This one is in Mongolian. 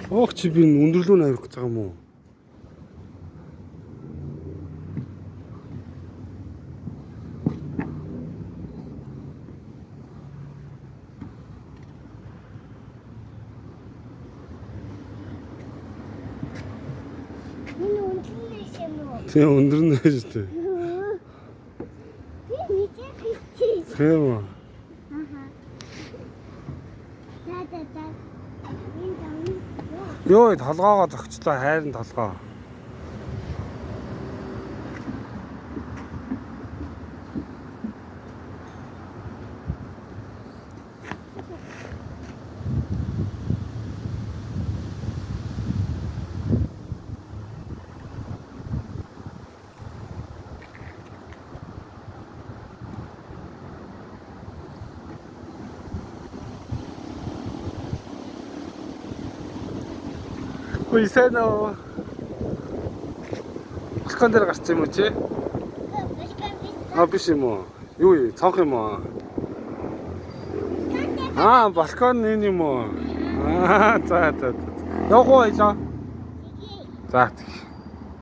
Чи би энэ өндөрлөө навих гэж байгаа юм уу? Энэ өндөрлөөс юм уу? Тийм өндөрнө байж тээ. Тийм үү. Йоо толгоогоо зогцлоо хайрын толгоо. Ой сайн уу. Балкон дээр гарсан юм уу чи? Биш юм уу? Юу вэ? Цонх юм уу? Балкон энэ юм уу? За. Явах уу ойлоо? За.